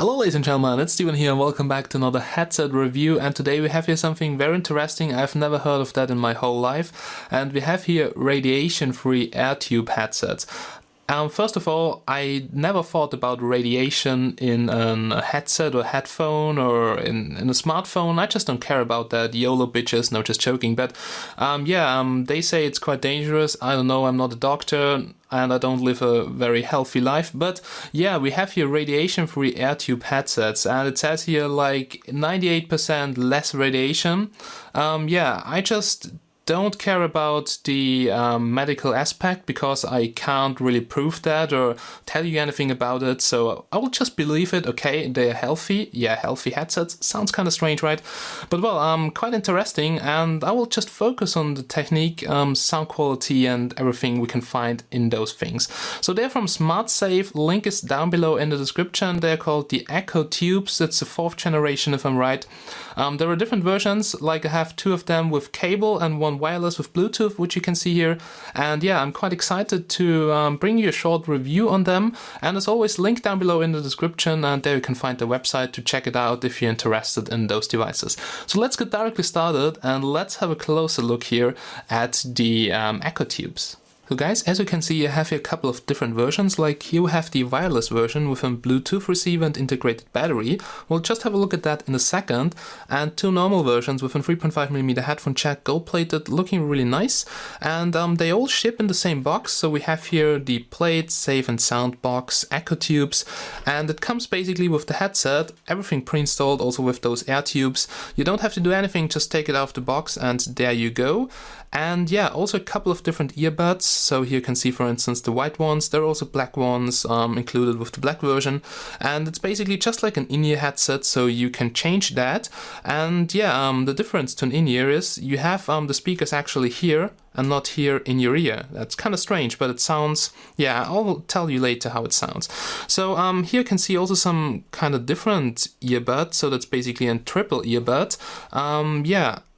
Hello ladies and gentlemen, it's Steven here and welcome back to another headset review, and today we have here something very interesting. I've never heard of that in my whole life, and we have here radiation-free air tube headsets. First of all, I never thought about radiation in a headset or headphone or in a smartphone. I just don't care about that. YOLO bitches, no, just joking. But they say it's quite dangerous. I don't know, I'm not a doctor and I don't live a very healthy life. But yeah, we have here radiation-free air tube headsets, and it says here like 98% less radiation. I just don't care about the medical aspect because I can't really prove that or tell you anything about it, so I will just believe it. Okay, they're healthy. Yeah, healthy headsets. Sounds kind of strange, right? But well, quite interesting, and I will just focus on the technique, sound quality and everything we can find in those things. So they're from SmartSafe. Link is down below in the description. They're called the Echo Tubes. It's the 4th generation if I'm right. There are different versions, like I have 2 of them with cable and 1 wireless with Bluetooth, which you can see here. And yeah, I'm quite excited to bring you a short review on them. And as always, link down below in the description, and there you can find the website to check it out if you're interested in those devices. So let's get directly started and let's have a closer look here at the Echo Tubes. So guys, as you can see, I have here a couple of different versions. Like here we have the wireless version with a Bluetooth receiver and integrated battery. We'll just have a look at that in a second. And 2 normal versions with a 3.5mm headphone jack, gold plated, looking really nice. And they all ship in the same box. So we have here the plate, safe and sound box, Echo Tubes. And it comes basically with the headset, everything pre-installed, also with those air tubes. You don't have to do anything, just take it out of the box and there you go. And yeah, also a couple of different earbuds. So here you can see, for instance, the white ones. There are also black ones included with the black version. And it's basically just like an in-ear headset, so you can change that. And yeah, the difference to an in-ear is you have the speakers actually here and not here in your ear. That's kind of strange, but it sounds, yeah, I'll tell you later how it sounds. So here you can see also some kind of different earbuds. So that's basically a triple earbud.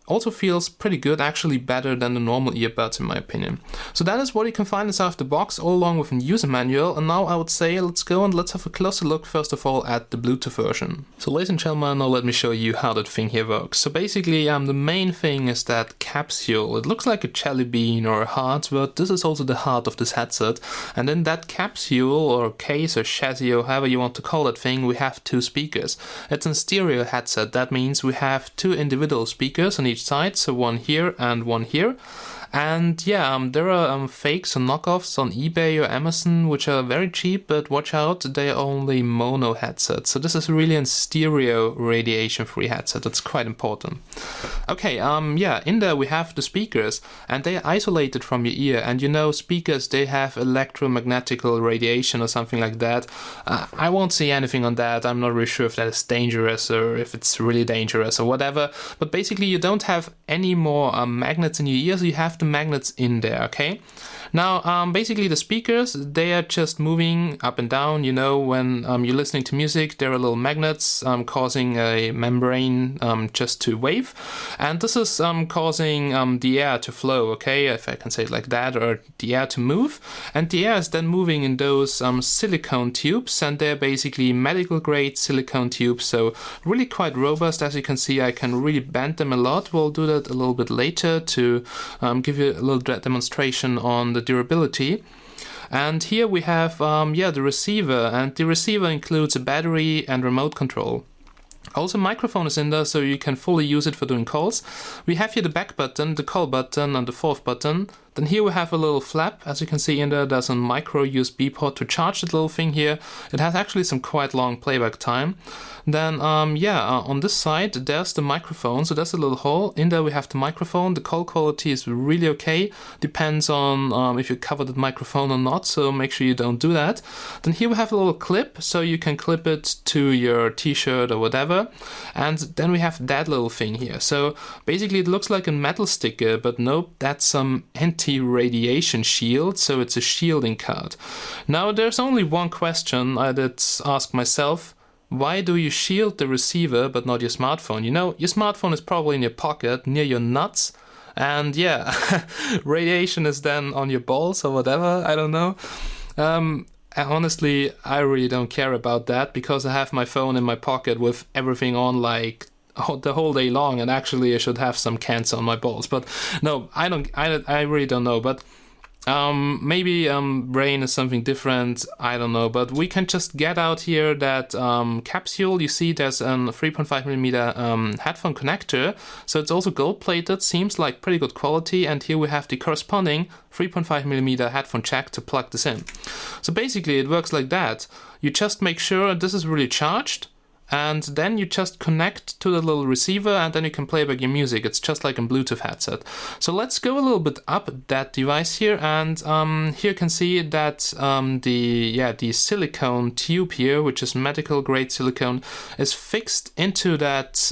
Also feels pretty good, actually better than the normal earbuds in my opinion. So that is what you can find inside the box, all along with a user manual. And now I would say let's go and let's have a closer look first of all at the Bluetooth version. So ladies and gentlemen, now let me show you how that thing here works. So basically the main thing is that capsule. It looks like a jelly bean or a heart, but this is also the heart of this headset. And in that capsule or case or chassis or however you want to call that thing, we have 2 speakers. It's a stereo headset. That means we have 2 individual speakers on each side, so 1 here and 1 here. And yeah, there are fakes and knockoffs on eBay or Amazon which are very cheap, but watch out, they are only mono headsets. So this is really a stereo radiation-free headset. That's quite important. Okay, in there we have the speakers, and they are isolated from your ear. And you know, speakers, they have electromagnetic radiation or something like that. I won't say anything on that. I'm not really sure if that is dangerous or if it's really dangerous or whatever. But basically, you don't have any more magnets in your ears. You have the magnets in there, okay? Now, basically the speakers, they are just moving up and down. You know, when you're listening to music, there are little magnets causing a membrane just to wave. And this is causing the air to flow, okay, if I can say it like that, or the air to move. And the air is then moving in those silicone tubes, and they're basically medical grade silicone tubes, so really quite robust. As you can see, I can really bend them a lot. We'll do that a little bit later to give you a little demonstration on the durability. And here we have the receiver, and the receiver includes a battery and remote control. Also, microphone is in there, so you can fully use it for doing calls. We have here the back button, the call button, and the 4th button. Then here we have a little flap. As you can see in there, there's a micro USB port to charge that little thing here. It has actually some quite long playback time. Then, on this side, there's the microphone. So there's a little hole. In there we have the microphone. The call quality is really okay. Depends on if you cover the microphone or not, so make sure you don't do that. Then here we have a little clip, so you can clip it to your t-shirt or whatever. And then we have that little thing here. So basically it looks like a metal sticker, but nope, that's some anti-radiation shield, so it's a shielding card. Now there's only one question I did ask myself. Why do you shield the receiver but not your smartphone? You know, your smartphone is probably in your pocket near your nuts, and yeah, radiation is then on your balls or whatever, I don't know. honestly, I really don't care about that because I have my phone in my pocket with everything on like the whole day long, and actually I should have some cancer on my balls. But no, I really don't know. But maybe brain is something different, I don't know, but we can just get out here that capsule. You see there's a 3.5mm headphone connector, so it's also gold plated, seems like pretty good quality, and here we have the corresponding 3.5mm headphone jack to plug this in. So basically it works like that. You just make sure this is really charged, and then you just connect to the little receiver, and then you can play back your music. It's just like a Bluetooth headset. So let's go a little bit up that device here, and here you can see that the silicone tube here, which is medical grade silicone, is fixed into that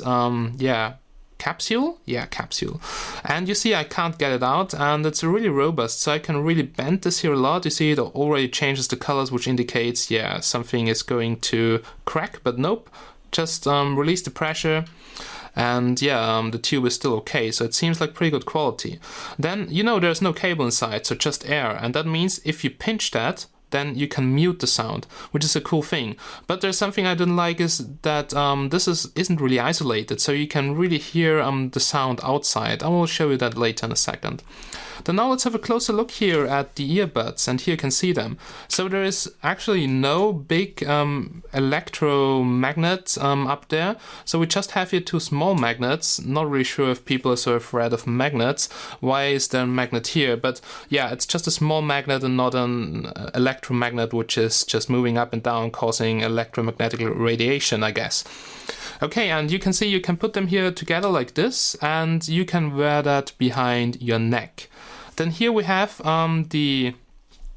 capsule? Yeah, capsule. And you see I can't get it out, and it's really robust, so I can really bend this here a lot. You see it already changes the colors, which indicates, yeah, something is going to crack, but nope. Just release the pressure, and yeah, the tube is still okay, so it seems like pretty good quality. Then, you know, there's no cable inside, so just air, and that means if you pinch that, then you can mute the sound, which is a cool thing. But there's something I didn't like, is that this isn't really isolated, so you can really hear the sound outside. I will show you that later in a second. Then now let's have a closer look here at the earbuds, and here you can see them. So there is actually no big electromagnet up there, so we just have here two small magnets. Not really sure if people are so afraid of magnets. Why is there a magnet here? But yeah, it's just a small magnet and not an electromagnet, which is just moving up and down, causing electromagnetic radiation, I guess. Okay, and you can see you can put them here together like this, and you can wear that behind your neck. Then here we have the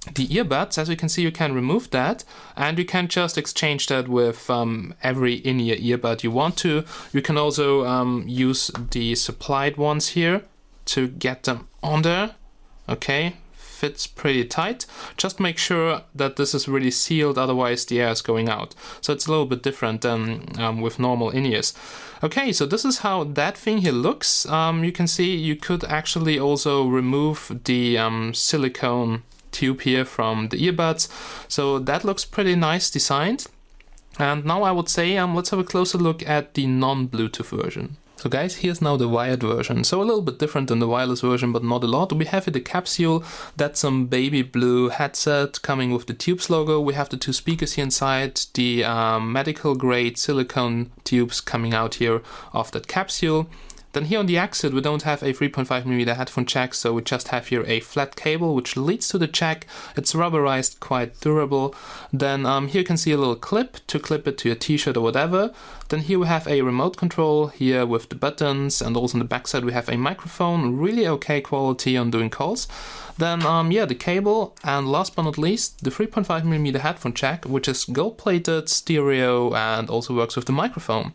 earbuds. As you can see, you can remove that, and you can just exchange that with every in-ear earbud you want to. You can also use the supplied ones here to get them on there. Okay, fits pretty tight. Just make sure that this is really sealed, otherwise the air is going out. So it's a little bit different than with normal in-ears. Okay, so this is how that thing here looks. You can see you could actually also remove the silicone tube here from the earbuds. So that looks pretty nice designed. And now I would say let's have a closer look at the non-Bluetooth version. So guys, here's now the wired version. So a little bit different than the wireless version, but not a lot. We have here the capsule. That's some baby blue headset coming with the Tubez logo. We have the two speakers here inside, the medical grade silicone tubes coming out here of that capsule. Then here on the exit we don't have a 3.5mm headphone jack, so we just have here a flat cable which leads to the jack. It's rubberized, quite durable. Then here you can see a little clip to clip it to your t-shirt or whatever. Then here we have a remote control here with the buttons, and also on the backside we have a microphone, really okay quality on doing calls. Then yeah, the cable, and last but not least the 3.5mm headphone jack, which is gold plated, stereo, and also works with the microphone.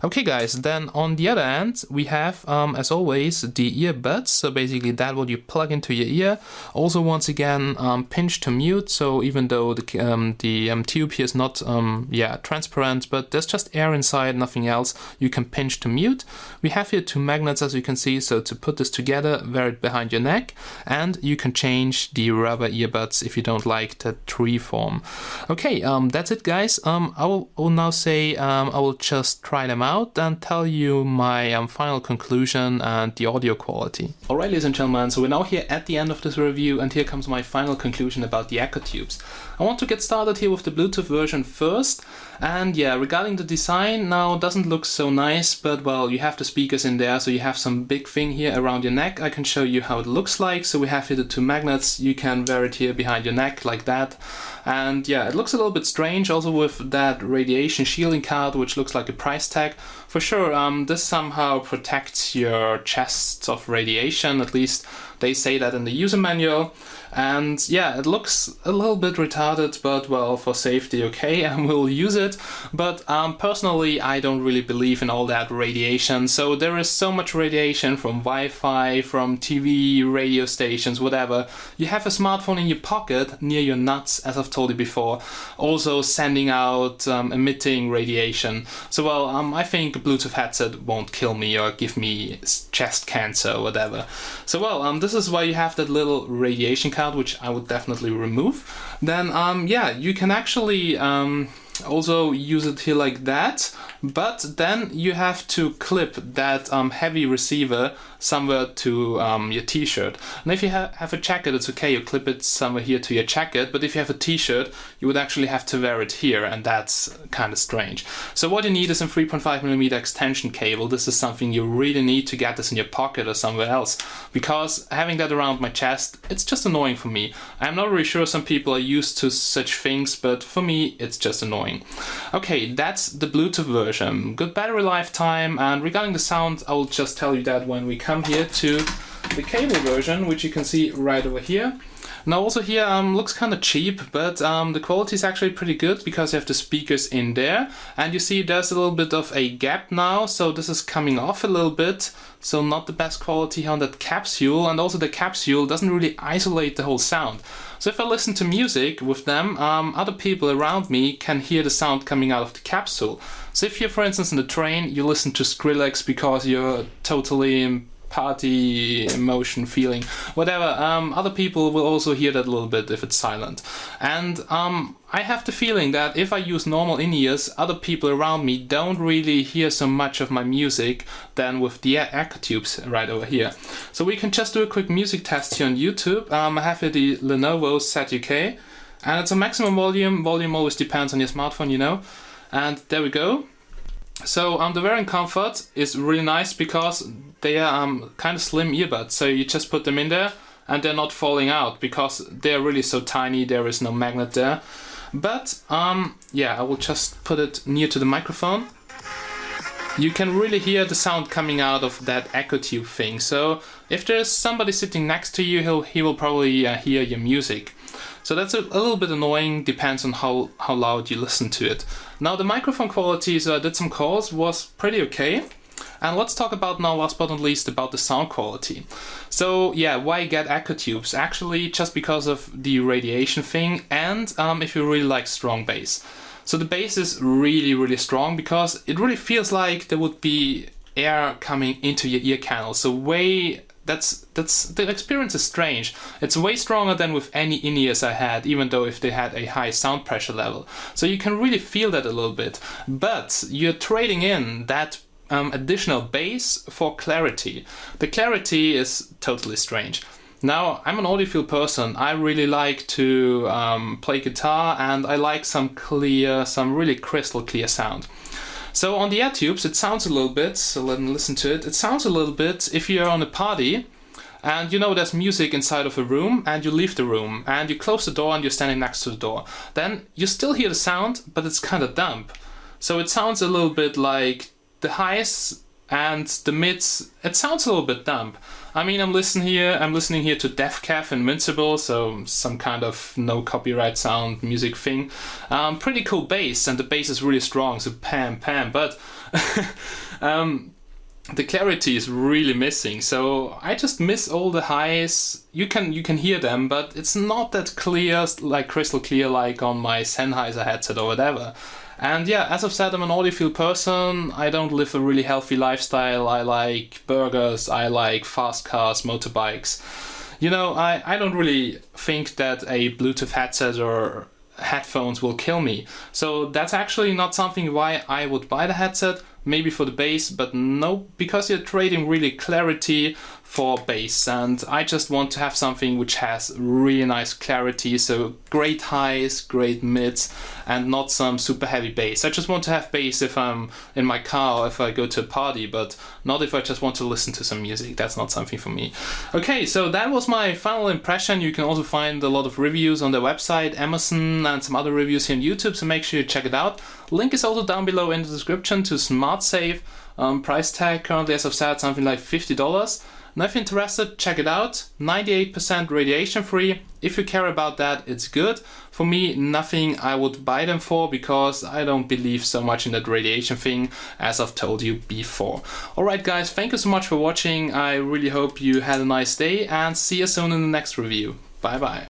Okay guys, then on the other end we have, as always, the earbuds. So basically that what you plug into your ear. Also once again pinch to mute, so even though the tube here is not transparent, but there's just air inside, nothing else, you can pinch to mute. We have here two magnets, as you can see, so to put this together, wear it behind your neck, and you can change the rubber earbuds if you don't like the tree form. Okay, that's it guys. I will now say I will just try them out and tell you my final conclusion and the audio quality. Alright ladies and gentlemen, so we're now here at the end of this review, and here comes my final conclusion about the Echo Tubes. I want to get started here with the Bluetooth version first, and yeah, regarding the design, now doesn't look so nice, but well, you have the speakers in there, so you have some big thing here around your neck. I can show you how it looks like. So we have here the two magnets, you can wear it here behind your neck like that. And yeah, it looks a little bit strange also with that radiation shielding card, which looks like a price tag. For sure, this somehow protects your chest of radiation, at least they say that in the user manual. And yeah, it looks a little bit retarded, but well, for safety, okay, and we'll use it. But personally, I don't really believe in all that radiation. So there is so much radiation from Wi-Fi, from TV, radio stations, whatever. You have a smartphone in your pocket near your nuts, as I've told you before, also sending out, emitting radiation. So well, I think a Bluetooth headset won't kill me or give me chest cancer or whatever. So well, this this is why you have that little radiation count, which I would definitely remove. Then yeah, you can actually also use it here like that, but then you have to clip that heavy receiver somewhere to your t-shirt. And if you have a jacket, it's okay, you clip it somewhere here to your jacket, but if you have a t-shirt, you would actually have to wear it here, and that's kind of strange. So what you need is a 3.5mm extension cable. This is something you really need to get this in your pocket or somewhere else, because having that around my chest, it's just annoying for me. I'm not really sure some people are used to such things, but for me, it's just annoying. Okay, that's the Bluetooth version. Good battery lifetime, and regarding the sound, I will just tell you that when we come here to the cable version, which you can see right over here. Now also here looks kind of cheap, but the quality is actually pretty good because you have the speakers in there, and you see there's a little bit of a gap now, so this is coming off a little bit, so not the best quality on that capsule, and also the capsule doesn't really isolate the whole sound. So if I listen to music with them, other people around me can hear the sound coming out of the capsule. So if you're, for instance, in the train, you listen to Skrillex because you're totally party, emotion, feeling, whatever, other people will also hear that a little bit if it's silent. And I have the feeling that if I use normal in-ears, other people around me don't really hear so much of my music than with the echo tubes right over here. So we can just do a quick music test here on YouTube. I have here the Lenovo ZUK, and it's a maximum volume. Volume always depends on your smartphone, you know. And there we go. So the wearing comfort is really nice because they are kind of slim earbuds, so you just put them in there and they're not falling out because they're really so tiny, there is no magnet there. But yeah, I will just put it near to the microphone. You can really hear the sound coming out of that echo tube thing, so if there's somebody sitting next to you, he will probably hear your music. So that's a little bit annoying, depends on how loud you listen to it. Now the microphone quality, so I did some calls, was pretty okay. And let's talk about now, last but not least, about the sound quality. So yeah, why get echo tubes? Actually, just because of the radiation thing, and if you really like strong bass. So the bass is really, really strong because it really feels like there would be air coming into your ear canal. So that's the experience is strange. It's way stronger than with any in-ears I had, even though if they had a high sound pressure level. So you can really feel that a little bit. But you're trading in that additional bass for clarity. The clarity is totally strange. Now, I'm an audiophile person. I really like to play guitar, and I like some really crystal clear sound. So on the air tubes, it sounds a little bit, so let me listen to it. It sounds a little bit if you're on a party and you know there's music inside of a room and you leave the room and you close the door and you're standing next to the door. Then you still hear the sound, but it's kind of dumb. So it sounds a little bit like the highs and the mids. It sounds a little bit dumb. I mean, I'm listening here to Def Cav Invincible, so some kind of no copyright sound music thing. Pretty cool bass, and the bass is really strong, so pam, but the clarity is really missing. So I just miss all the highs. You can hear them, but it's not that clear, like crystal clear, like on my Sennheiser headset or whatever. And yeah, as I've said, I'm an audiophile person. I don't live a really healthy lifestyle. I like burgers, I like fast cars, motorbikes. You know, I don't really think that a Bluetooth headset or headphones will kill me. So that's actually not something why I would buy the headset. Maybe for the bass, but no, because you're trading really clarity for bass, and I just want to have something which has really nice clarity, so great highs, great mids, and not some super heavy bass. I just want to have bass if I'm in my car or if I go to a party, but not if I just want to listen to some music. That's not something for me. Okay, so that was my final impression. You can also find a lot of reviews on their website, Amazon, and some other reviews here on YouTube, so make sure you check it out. Link is also down below in the description to SmartSafe. Price tag currently, as I've said, something like $50. Now if you're interested, check it out. 98% radiation free. If you care about that, it's good. For me, nothing I would buy them for because I don't believe so much in that radiation thing, as I've told you before. Alright guys, thank you so much for watching. I really hope you had a nice day and see you soon in the next review. Bye bye.